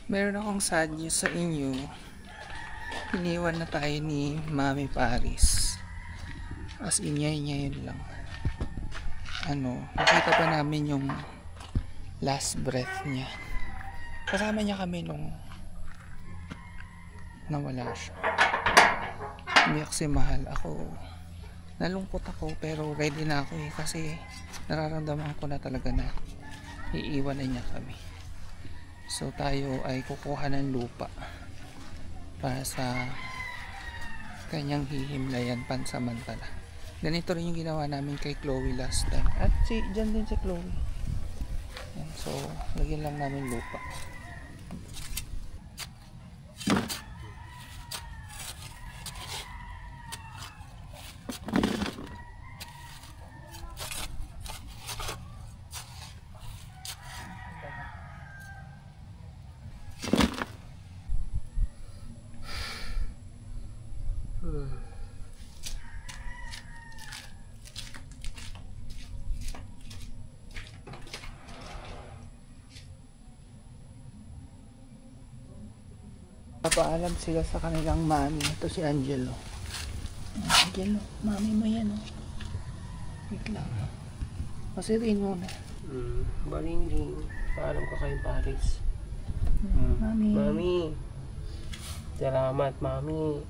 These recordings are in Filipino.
Meron akong sad news sa inyo. Iniwan na tayo ni Mami Paris. As in, ngayon lang. Nakita pa namin yung last breath niya. Kasama niya kami nung nawala siya. Hindi kasi mahal ako. Nalungkot ako pero ready na ako kasi nararamdaman ko na talaga na iiwan na niya kami. So tayo ay kukuha ng lupa para sa kanyang hihimlayan pansamantala. Ganito rin yung ginawa namin kay Chloe last time. At dyan din si Chloe. Yan, so lagyan lang namin lupa. Papaalam sila sa kanilang mami. Ito si Angelo. Angelo, mami mo yan, oh. Wait lang. Masiriin mo na. Baling-ling. Paalam ka kay Paris. Mami. Mami. Salamat, mami.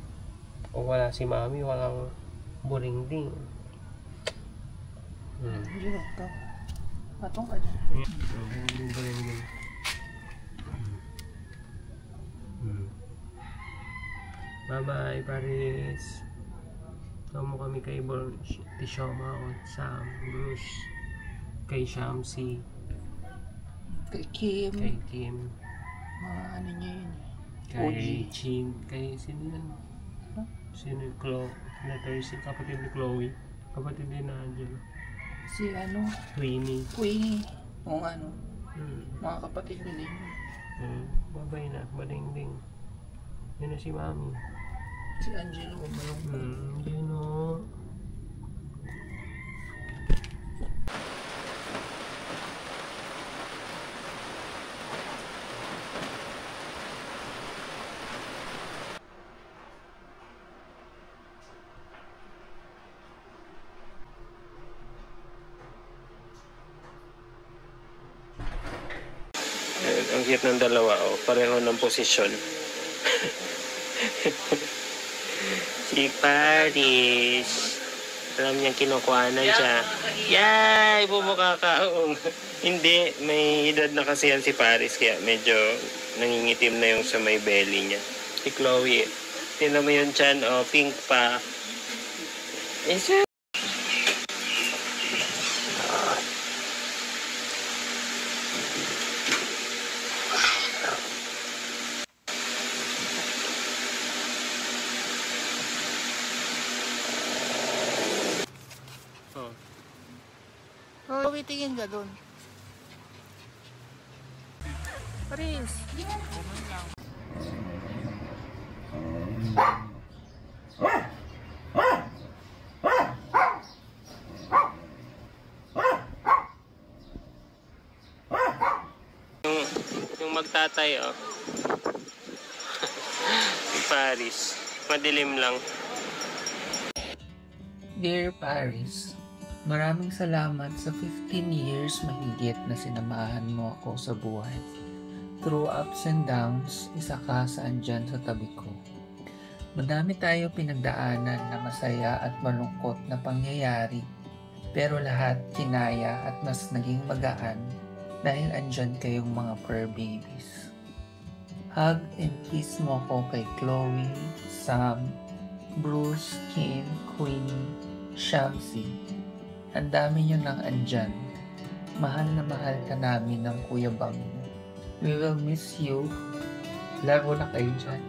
O wala si mami, walang buring-ding. Angelo, ito. Patong ka dyan. Buring-ding. Bye-bye, Paris. Tama kami kay Tishoma o Sam, Bruce, kay Shamsi, Kay Kim. kay Kim, Mga ano niya yun. kay Chin, kay sino yan? Sino yung letter C, kapatid ni Chloe, kapatid din na Angelo. Si Queenie. Queenie. O mga kapatid nila yun. Bye-bye na, baling-ding. Yan na si mami. Si Angelo, Yun o. Ang cute ng dalawa, pareho ng posisyon. Si Paris. Alam niyang kinukuhanan siya. Yay! Bumukha ka. Hindi, may edad na kasi yan si Paris, kaya medyo nangingitim na yung sa may belly niya. Si Chloe, tingnan mo yun dyan, pink pa. Isa. Tingin ka doon. Paris. Yung magtatay, si Paris. Madilim lang. Dear Paris, maraming salamat sa 15 years mahigit na sinamahan mo ako sa buhay. Through ups and downs, isa ka sa andyan sa tabi ko. Madami tayo pinagdaanan na masaya at malungkot na pangyayari, pero lahat kinaya at mas naging magaan dahil andyan kayong mga fur babies. Hug and kiss mo ko kay Chloe, Sam, Bruce, Kim, Queenie, Shamsi. Ang dami nyo nang andyan. Mahal na mahal ka namin ng Kuya Bang. We will miss you. Laro na kayo dyan.